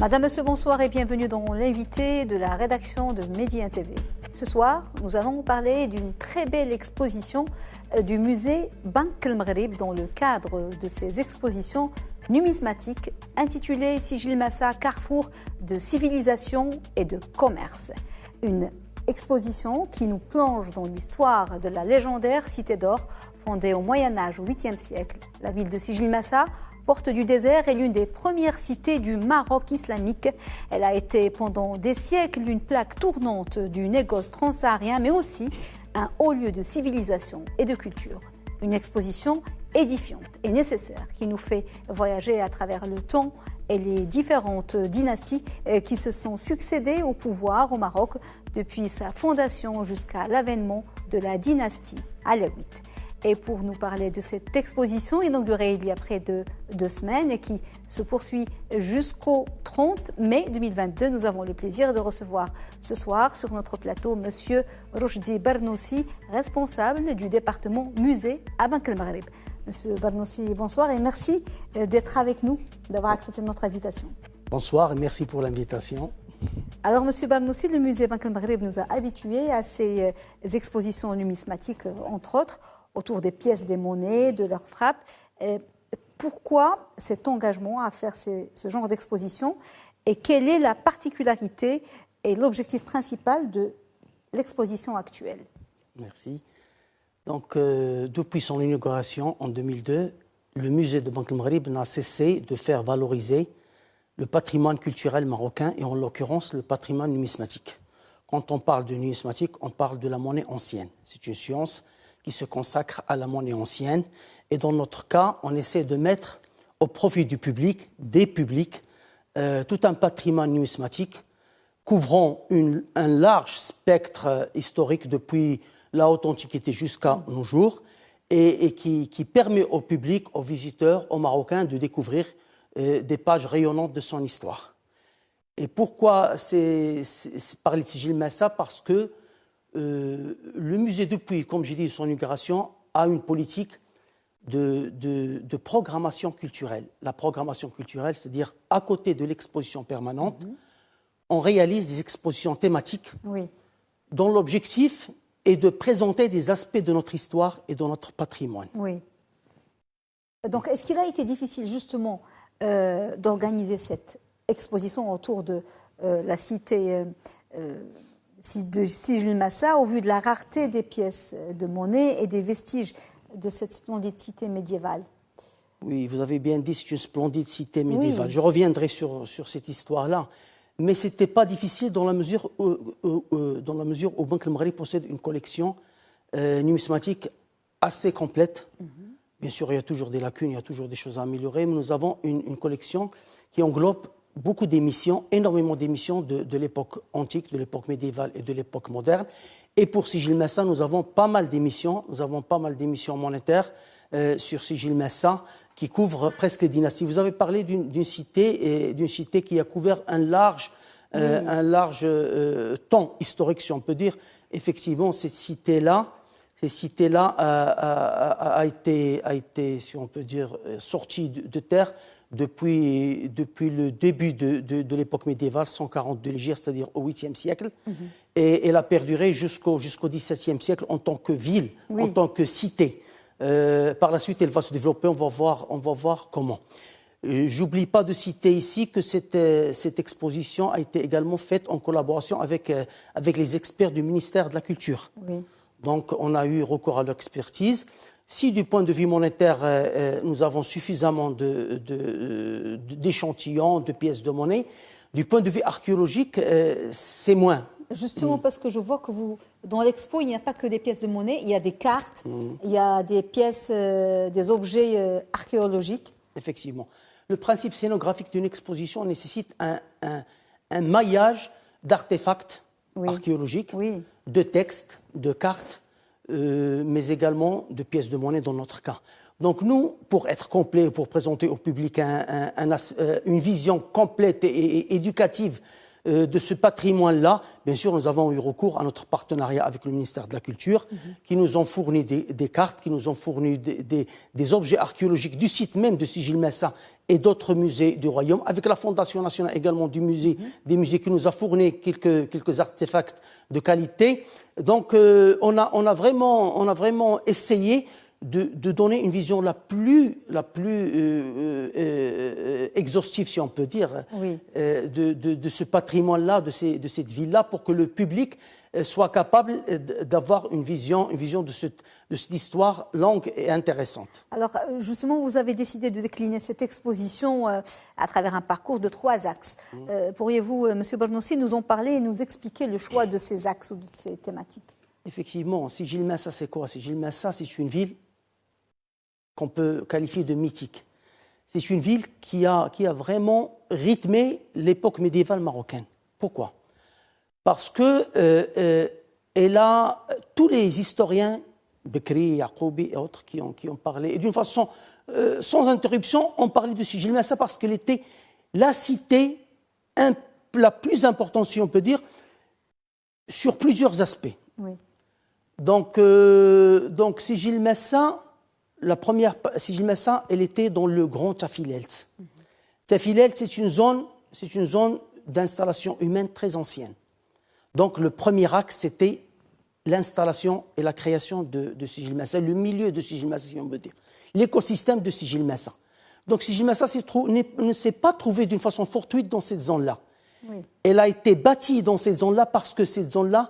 Madame, Monsieur, bonsoir et bienvenue dans l'invité de la rédaction de Média TV. Ce soir, nous allons parler d'une très belle exposition du musée Bank El Maghreb dans le cadre de ces expositions numismatiques intitulées Sigil Massa, carrefour de civilisation et de commerce. Une exposition qui nous plonge dans l'histoire de la légendaire cité d'or fondée au Moyen-Âge, au 8e siècle. La ville de Sigil Massa, porte du désert, est l'une des premières cités du Maroc islamique. Elle a été pendant des siècles une plaque tournante du négoce transsaharien, mais aussi un haut lieu de civilisation et de culture. Une exposition édifiante et nécessaire qui nous fait voyager à travers le temps et les différentes dynasties qui se sont succédées au pouvoir au Maroc depuis sa fondation jusqu'à l'avènement de la dynastie alawite. Et pour nous parler de cette exposition inaugurée il y a près de 2 semaines et qui se poursuit jusqu'au 30 mai 2022, nous avons le plaisir de recevoir ce soir sur notre plateau Monsieur Rochdi Barnoussi, responsable du département musée à Bank El Maghreb. Monsieur Barnoussi, bonsoir et merci d'être avec nous, d'avoir accepté notre invitation. Bonsoir et merci pour l'invitation. Alors, Monsieur Barnoussi, le musée Bank El Maghreb nous a habitués à ces expositions numismatiques, entre autres, autour des pièces, des monnaies, de leurs frappes. Pourquoi cet engagement à faire ce genre d'exposition et quelle est la particularité et l'objectif principal de l'exposition actuelle? Merci. Donc, depuis son inauguration en 2002, le musée de Bank El Maghreb n'a cessé de faire valoriser le patrimoine culturel marocain et en l'occurrence le patrimoine numismatique. Quand on parle de numismatique, on parle de la monnaie ancienne. C'est une science qui se consacre à la monnaie ancienne. Et dans notre cas, on essaie de mettre au profit du public, des publics, tout un patrimoine numismatique couvrant un large spectre historique depuis la haute antiquité jusqu'à nos jours et qui permet au public, aux visiteurs, aux Marocains de découvrir des pages rayonnantes de son histoire. Et pourquoi c'est parler de Sigil Massa? Parce que le musée, depuis, comme j'ai dit, son inauguration, a une politique de programmation culturelle. La programmation culturelle, c'est-à-dire à côté de l'exposition permanente, on réalise des expositions thématiques dont l'objectif est de présenter des aspects de notre histoire et de notre patrimoine. Oui. Donc, est-ce qu'il a été difficile, justement, d'organiser cette exposition autour de la cité de Sigil Massa, au vu de la rareté des pièces de monnaie et des vestiges de cette splendide cité médiévale? Oui, vous avez bien dit, c'est une splendide cité médiévale. Oui. Je reviendrai sur cette histoire-là. Mais ce n'était pas difficile dans la mesure où Bank El Maghreb possède une collection numismatique assez complète. Bien sûr, il y a toujours des lacunes, il y a toujours des choses à améliorer, mais nous avons une collection qui englobe beaucoup d'émissions, énormément d'émissions de l'époque antique, de l'époque médiévale et de l'époque moderne. Et pour Sigil Massa, nous avons pas mal d'émissions monétaires sur Sigil Massa qui couvrent presque les dynasties. Vous avez parlé d'une cité qui a couvert un large temps historique, si on peut dire. Effectivement, cette cité-là a été, si on peut dire, sortie de terre depuis le début de l'époque médiévale, 142 légères, c'est-à-dire au 8e siècle, et elle a perduré jusqu'au XVIIe siècle en tant que ville, en tant que cité. Par la suite, elle va se développer, on va voir comment. J'oublie pas de citer ici que cette exposition a été également faite en collaboration avec les experts du ministère de la Culture. Oui. Donc, on a eu recours à l'expertise. Si du point de vue monétaire, nous avons suffisamment d'échantillons, de pièces de monnaie, du point de vue archéologique, c'est moins. Justement, parce que je vois que dans l'expo, il n'y a pas que des pièces de monnaie, il y a des cartes, il y a des pièces, des objets archéologiques. Effectivement. Le principe scénographique d'une exposition nécessite un maillage d'artefacts archéologiques, de textes, de cartes, mais également de pièces de monnaie dans notre cas. Donc nous, pour être complet, pour présenter au public une vision complète et éducative de ce patrimoine-là, bien sûr, nous avons eu recours à notre partenariat avec le ministère de la Culture, qui nous ont fourni des cartes, qui nous ont fourni des objets archéologiques du site même de Sigil Massa et d'autres musées du royaume, avec la Fondation nationale également du musée, des musées qui nous a fourni quelques artefacts de qualité. Donc on a vraiment essayé de donner une vision la plus exhaustive, si on peut dire, oui. de ce patrimoine-là, de cette ville-là, pour que le public soit capable d'avoir une vision de cette histoire longue et intéressante. Alors justement, vous avez décidé de décliner cette exposition à travers un parcours de 3 axes. Pourriez-vous, M. Bernossi, nous en parler et nous expliquer le choix de ces axes ou de ces thématiques? Effectivement, Sijil Massa, c'est quoi? Sijil Massa, c'est une ville qu'on peut qualifier de mythique. C'est une ville qui a vraiment rythmé l'époque médiévale marocaine. Pourquoi? Parce que tous les historiens, Bekri, Yaqoubi et autres qui ont parlé, et d'une façon sans interruption, ont parlé de Sijil Massa parce qu'elle était la cité la plus importante, si on peut dire, sur plusieurs aspects. Oui. Donc Sijil Massa, Sijil Massa, elle était dans le Grand Tafilelt. Tafilelt, c'est une zone d'installation humaine très ancienne. Donc le premier axe, c'était l'installation et la création de Sijil Massa, le milieu de Sijil Massa, si on veut dire, l'écosystème de Sijil Massa. Donc Sijil Massa ne s'est pas trouvé d'une façon fortuite dans cette zone-là. Oui. Elle a été bâtie dans cette zone-là parce que cette zone-là,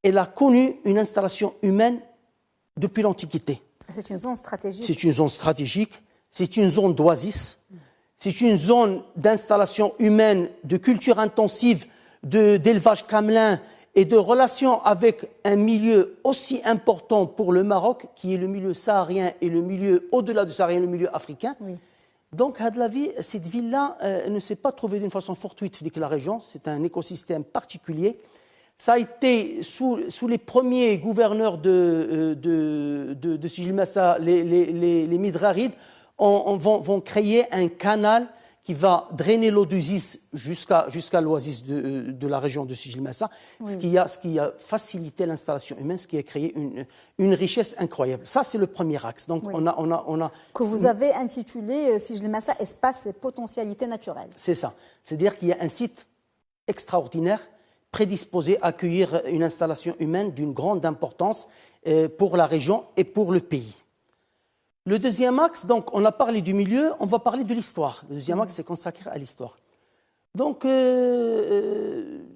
elle a connu une installation humaine depuis l'Antiquité. C'est une zone stratégique. C'est une zone stratégique, c'est une zone d'oasis, c'est une zone d'installation humaine, de culture intensive, d'élevage camelin et de relations avec un milieu aussi important pour le Maroc, qui est le milieu saharien et le milieu au-delà du saharien, le milieu africain. Oui. Donc, cette ville-là ne s'est pas trouvée d'une façon fortuite avec la région, c'est un écosystème particulier. Ça a été sous les premiers gouverneurs de Sijil Massa, les Midrarides, vont créer un canal qui va drainer l'eau du Ziz jusqu'à l'oasis de la région de Sijil Massa, oui. ce qui a facilité l'installation humaine, ce qui a créé une richesse incroyable. Ça, c'est le premier axe. Donc, oui. Que vous avez intitulé Sijil Massa, espace et potentialité naturelle. C'est ça. C'est-à-dire qu'il y a un site extraordinaire prédisposé à accueillir une installation humaine d'une grande importance pour la région et pour le pays. Le deuxième axe, donc, on a parlé du milieu, on va parler de l'histoire. Le deuxième axe, c'est consacré à l'histoire. Donc,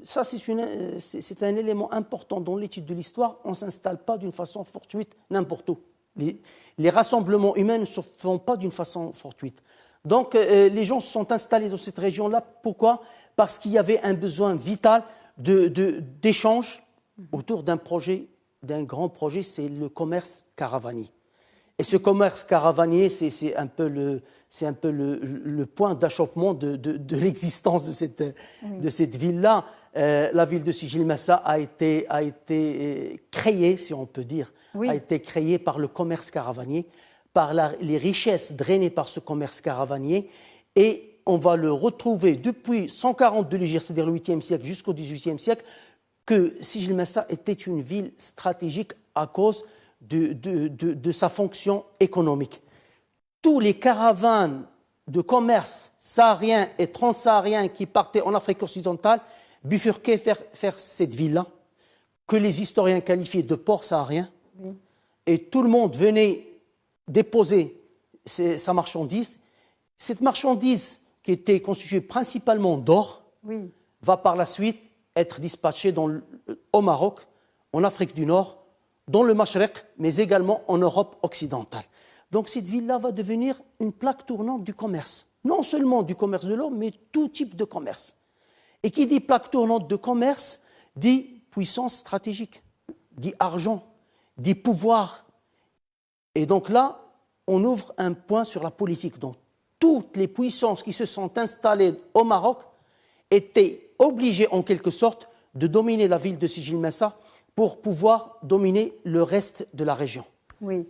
ça, c'est un élément important dans l'étude de l'histoire. On ne s'installe pas d'une façon fortuite n'importe où. Les rassemblements humains ne se font pas d'une façon fortuite. Donc, les gens se sont installés dans cette région-là. Pourquoi? Parce qu'il y avait un besoin vital d'échange autour d'un grand projet, c'est le commerce caravanier. Et ce commerce caravanier, c'est un peu le point d'achoppement de l'existence de cette ville-là. La ville de Sijil Massa a été créée, si on peut dire, oui. A été créée par le commerce caravanier, par les richesses drainées par ce commerce caravanier, et on va le retrouver depuis 140 de l'Hégire, c'est-à-dire le 8e siècle jusqu'au 18e siècle, que Sijil Massa était une ville stratégique à cause de sa fonction économique. Tous les caravanes de commerce sahariens et transsahariens qui partaient en Afrique occidentale bifurquaient vers cette ville-là, que les historiens qualifiaient de port saharien, oui. Et tout le monde venait déposer sa marchandise. Cette marchandise, qui était constituée principalement d'or, oui. Va par la suite être dispatchée au Maroc, en Afrique du Nord, dans le Mashrek, mais également en Europe occidentale. Donc cette ville-là va devenir une plaque tournante du commerce. Non seulement du commerce de l'or, mais tout type de commerce. Et qui dit plaque tournante de commerce, dit puissance stratégique, dit argent, dit pouvoir. Et donc là, on ouvre un point sur la politique. Donc toutes les puissances qui se sont installées au Maroc étaient obligées en quelque sorte de dominer la ville de Sijil Massa pour pouvoir dominer le reste de la région. Oui.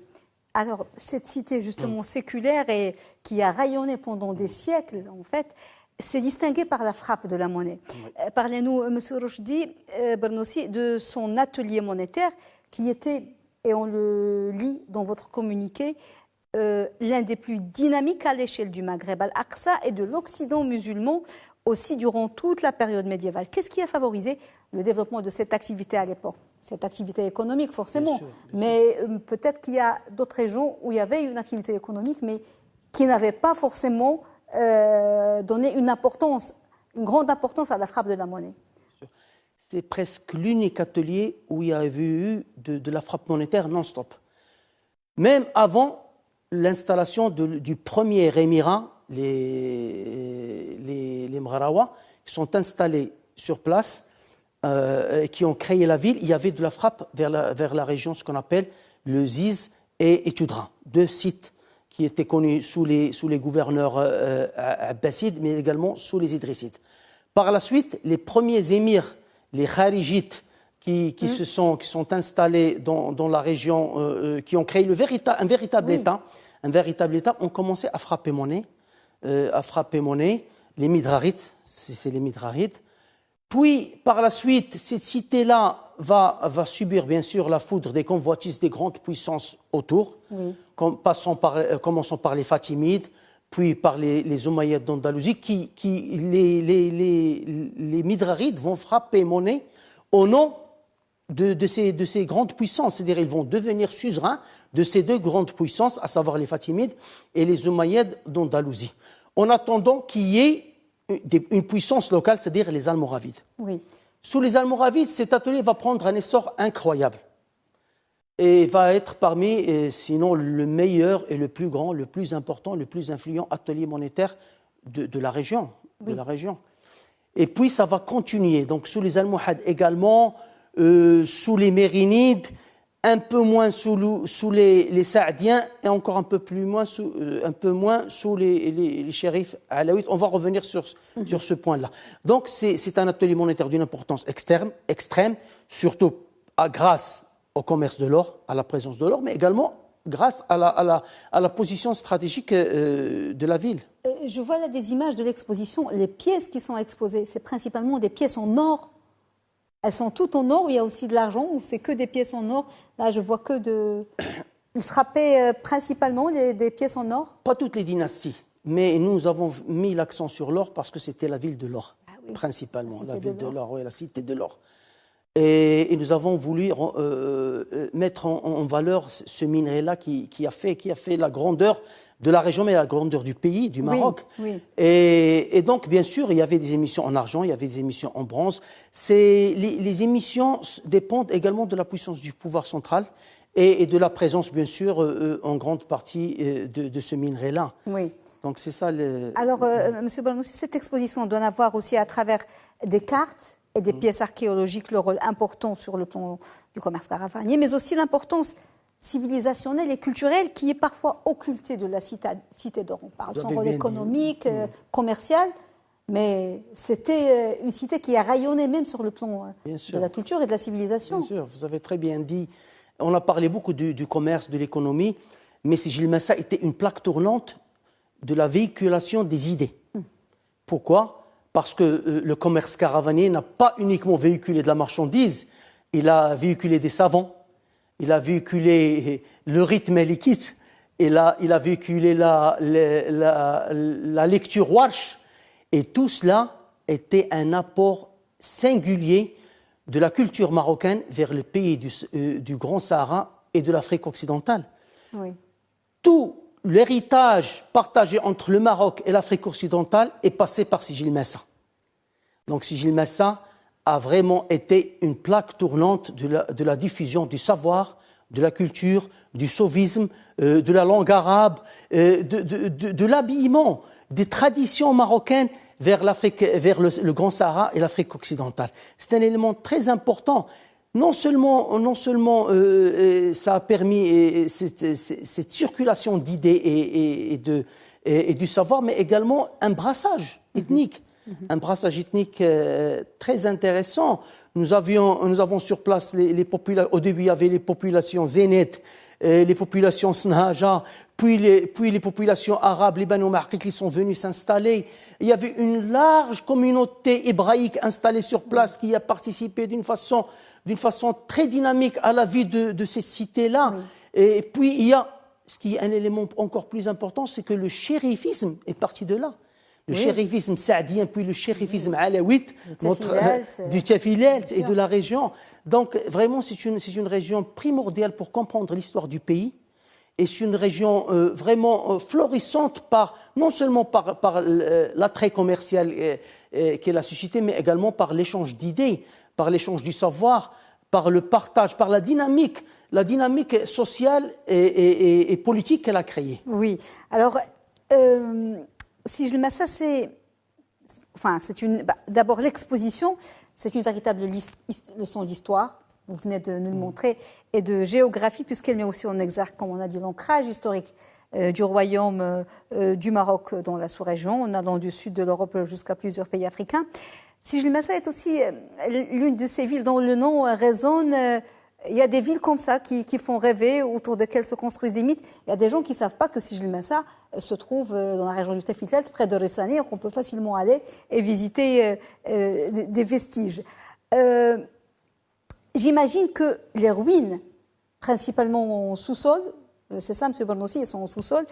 Alors, cette cité justement séculaire et qui a rayonné pendant des siècles, en fait, s'est distinguée par la frappe de la monnaie. Oui. Parlez-nous, M. Rochdi Bernossi, de son atelier monétaire qui était, et on le lit dans votre communiqué, l'un des plus dynamiques à l'échelle du Maghreb al-Aqsa et de l'Occident musulman aussi durant toute la période médiévale. Qu'est-ce qui a favorisé le développement de cette activité à l'époque? Cette activité économique, forcément, bien sûr. Mais peut-être qu'il y a d'autres régions où il y avait une activité économique, mais qui n'avaient pas forcément donné une grande importance à la frappe de la monnaie. C'est presque l'unique atelier où il y avait eu de la frappe monétaire non-stop. Même avant l'installation du premier émirat, les Mgharawa, qui sont installés sur place, qui ont créé la ville, il y avait de la frappe vers la région, ce qu'on appelle le Ziz et Tudra, deux sites qui étaient connus sous les gouverneurs abbassides, mais également sous les idrissides. Par la suite, les premiers émirs, les kharijites, qui sont installés dans la région, qui ont créé un véritable État, ont commencé à frapper monnaie, les Midrarites, c'est les Midrarites. Puis, par la suite, cette cité-là va subir, bien sûr, la foudre des convoitises des grandes puissances autour, commençant par les Fatimides, puis par les Omeyyades d'Andalousie, les Midrarites vont frapper monnaie au nom de ces grandes puissances. C'est-à-dire ils vont devenir suzerains de ces deux grandes puissances, à savoir les Fatimides et les Omeyyades d'Andalousie, en attendant qu'il y ait une puissance locale, c'est-à-dire les Almoravides. Oui. Sous les Almoravides, cet atelier va prendre un essor incroyable et va être parmi, sinon, le meilleur et le plus grand, le plus important, le plus influent atelier monétaire de la région. Oui. De la région. Et puis, ça va continuer. Donc, sous les Almohades également, sous les Mérinides, un peu moins sous les Saadiens et encore un peu moins sous les shérifs alaouites. On va revenir sur ce point-là. Donc, c'est un atelier monétaire d'une importance extrême, surtout grâce au commerce de l'or, à la présence de l'or, mais également grâce à la position stratégique de la ville. Je vois là des images de l'exposition. Les pièces qui sont exposées, c'est principalement des pièces en or. Elles sont toutes en or, il y a aussi de l'argent, ou c'est que des pièces en or? Là, je vois que Ils frappaient principalement des pièces en or? Pas toutes les dynasties, mais nous avons mis l'accent sur l'or parce que c'était la ville de l'or, principalement. La ville de l'or, oui, la cité de l'or. Et nous avons voulu mettre en valeur ce minerai-là qui a fait la grandeur de la région, mais la grandeur du pays, du Maroc. Oui, oui. Et donc, bien sûr, il y avait des émissions en argent, il y avait des émissions en bronze. Les émissions dépendent également de la puissance du pouvoir central et de la présence, bien sûr, en grande partie de ce minerai-là. Oui. Donc, c'est ça. Alors, M. Balmoussi, cette exposition doit avoir aussi, à travers des cartes et des pièces archéologiques, le rôle important sur le plan du commerce caravanier, mais aussi l'importance civilisationnelle et culturelle qui est parfois occultée de la cité d'or. On parle de son rôle économique, commercial, mais c'était une cité qui a rayonné même sur le plan de la culture et de la civilisation. Bien sûr, vous avez très bien dit. On a parlé beaucoup du commerce, de l'économie, mais Sijil Massa était une plaque tournante de la véhiculation des idées. Pourquoi ? Parce que le commerce caravanier n'a pas uniquement véhiculé de la marchandise, il a véhiculé des savants, il a véhiculé le rite mélikite, il a véhiculé la lecture warsh, et tout cela était un apport singulier de la culture marocaine vers le pays du Grand Sahara et de l'Afrique occidentale. Oui. Tout l'héritage partagé entre le Maroc et l'Afrique occidentale est passé par Sijil Massa. Donc Sijil Massa a vraiment été une plaque tournante de la diffusion du savoir, de la culture, du sophisme, de la langue arabe, de l'habillement, des traditions marocaines vers l'Afrique, vers le Grand Sahara et l'Afrique occidentale. C'est un élément très important. Non seulement ça a permis cette circulation d'idées et du savoir, mais également un brassage ethnique. Un brassage ethnique très intéressant. Nous avons sur place les populations. Au début, il y avait les populations zénètes, les populations Snaja, puis les populations arabes, les Banu Marqiq qui sont venus s'installer. Il y avait une large communauté hébraïque installée sur place qui a participé d'une façon très dynamique à la vie de ces cités-là. Oui. Et puis il y a ce qui est un élément encore plus important, c'est que le chérifisme est parti de là. Le chérifisme saadien, puis le chérifisme alawite, du Tafilel et de la région. Donc, vraiment, c'est une région primordiale pour comprendre l'histoire du pays. Et c'est une région vraiment florissante, non seulement par l'attrait commercial qu'elle a suscité, mais également par l'échange d'idées, par l'échange du savoir, par le partage, par la dynamique sociale et politique qu'elle a créée. Oui. Alors, Sijil Massa, d'abord l'exposition, c'est une véritable leçon d'histoire. Vous venez de nous le montrer, et de géographie, puisqu'elle met aussi en exergue, comme on a dit, l'ancrage historique du royaume du Maroc dans la sous-région, en allant du sud de l'Europe jusqu'à plusieurs pays africains. Sijil Massa est aussi l'une de ces villes dont le nom résonne. Il y a des villes comme ça qui font rêver, autour desquelles se construisent des mythes. Il y a des gens qui ne savent pas que Sijil Massa se trouve dans la région du Tafilel, près de Ressani, qu'on peut facilement aller et visiter des vestiges. J'imagine que les ruines, principalement en sous-sol, c'est ça, M. Bornossi, elles sont en sous-sol,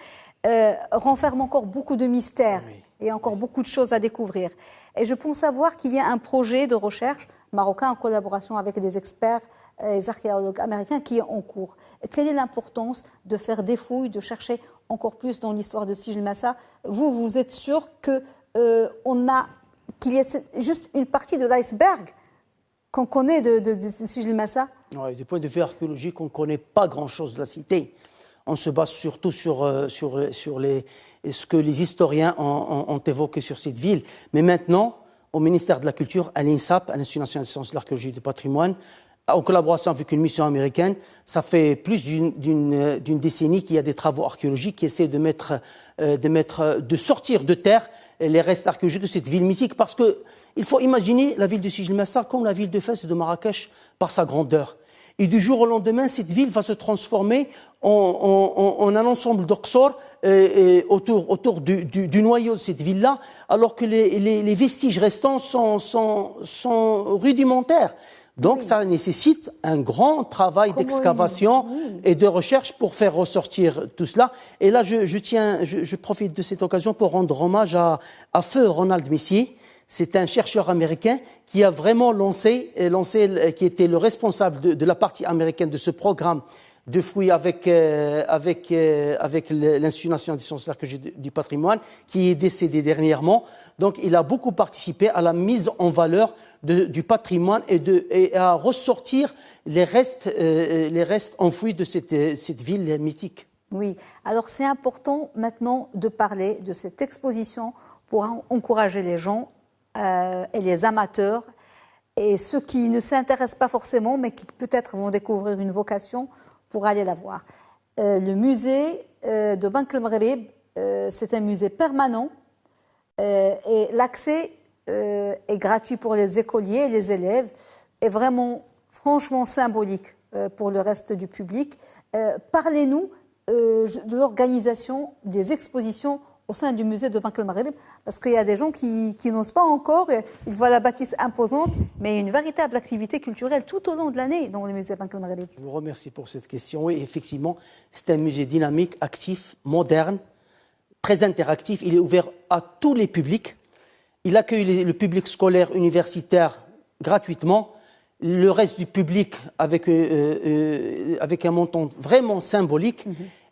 renferment encore beaucoup de mystères et encore beaucoup de choses à découvrir. Et je pense savoir qu'il y a un projet de recherche marocain en collaboration avec des experts et des archéologues américains qui est en cours. Quelle est l'importance de faire des fouilles, de chercher encore plus dans l'histoire de Sijil Massa? Vous êtes sûr qu'il y a juste une partie de l'iceberg qu'on connaît de Sijil Massa? Oui, du point de vue archéologique, on ne connaît pas grand-chose de la cité. On se base surtout sur ce que les historiens ont évoqué sur cette ville. Mais maintenant, au ministère de la Culture, à l'INSAP, à l'Institut national des sciences de l'archéologie et du patrimoine, en collaboration avec une mission américaine, ça fait plus d'une décennie qu'il y a des travaux archéologiques qui essaient de sortir de terre les restes archéologiques de cette ville mythique, parce qu'il faut imaginer la ville de Sijil Massa comme la ville de Fès et de Marrakech par sa grandeur. Et du jour au lendemain, cette ville va se transformer en un ensemble d'Oxor autour du noyau de cette ville-là, alors que les vestiges restants sont rudimentaires. Donc ça nécessite un grand travail d'excavation et de recherche pour faire ressortir tout cela. Et là, je profite de cette occasion pour rendre hommage à Feu Ronald Messier. C'est un chercheur américain qui a vraiment qui était le responsable de la partie américaine de ce programme de fouilles avec l'Institut national des sciences de l'archéologie du patrimoine, qui est décédé dernièrement. Donc, il a beaucoup participé à la mise en valeur du patrimoine et à ressortir les restes enfouis de cette ville mythique. Oui, alors c'est important maintenant de parler de cette exposition pour encourager les gens et les amateurs et ceux qui ne s'intéressent pas forcément mais qui peut-être vont découvrir une vocation pour aller la voir. Le musée de Bank el-Maghrib, c'est un musée permanent et l'accès est gratuit pour les écoliers et les élèves et vraiment franchement symbolique pour le reste du public. Parlez-nous de l'organisation des expositions au sein du musée de Bank el-Maghrib, parce qu'il y a des gens qui n'osent pas encore, ils voient la bâtisse imposante, mais il y a une véritable activité culturelle tout au long de l'année dans le musée Bank el-Maghrib. Je vous remercie pour cette question. Oui, effectivement, c'est un musée dynamique, actif, moderne, très interactif. Il est ouvert à tous les publics. Il accueille le public scolaire, universitaire gratuitement. Le reste du public avec un montant vraiment symbolique.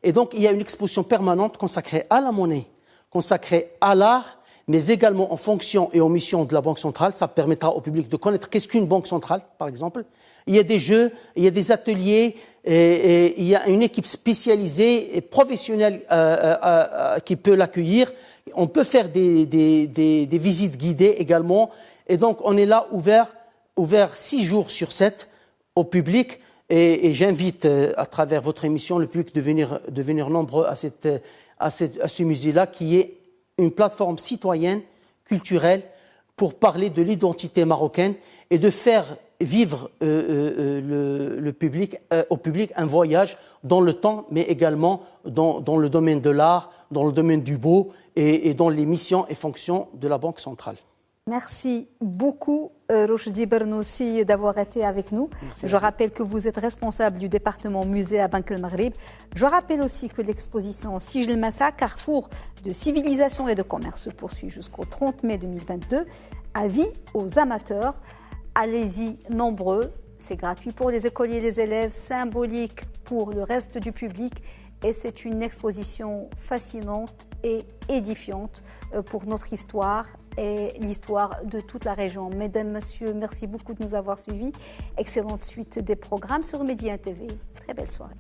Et donc, il y a une exposition permanente consacrée à la monnaie, consacrée à l'art, mais également en fonction et aux missions de la Banque centrale. Ça permettra au public de connaître qu'est-ce qu'une banque centrale, par exemple. Il y a des jeux, il y a des ateliers, et il y a une équipe spécialisée et professionnelle qui peut l'accueillir. On peut faire des visites guidées également. Et donc, on est là ouvert 6 jours sur 7 au public. Et j'invite, à travers votre émission, le public de venir nombreux à ce musée-là, qui est une plateforme citoyenne, culturelle, pour parler de l'identité marocaine et de faire vivre au public un voyage dans le temps, mais également dans le domaine de l'art, dans le domaine du beau et dans les missions et fonctions de la Banque centrale. Merci beaucoup, Rochdi Bernoussi, d'avoir été avec nous. Je rappelle que vous êtes responsable du département musée à Banque el Maghrib. Je rappelle aussi que l'exposition Sijl Massa, carrefour de civilisation et de commerce, se poursuit jusqu'au 30 mai 2022. Avis aux amateurs, allez-y nombreux. C'est gratuit pour les écoliers et les élèves, symbolique pour le reste du public. Et c'est une exposition fascinante et édifiante pour notre histoire et l'histoire de toute la région. Mesdames, Messieurs, merci beaucoup de nous avoir suivis. Excellente suite des programmes sur Média TV. Très belle soirée.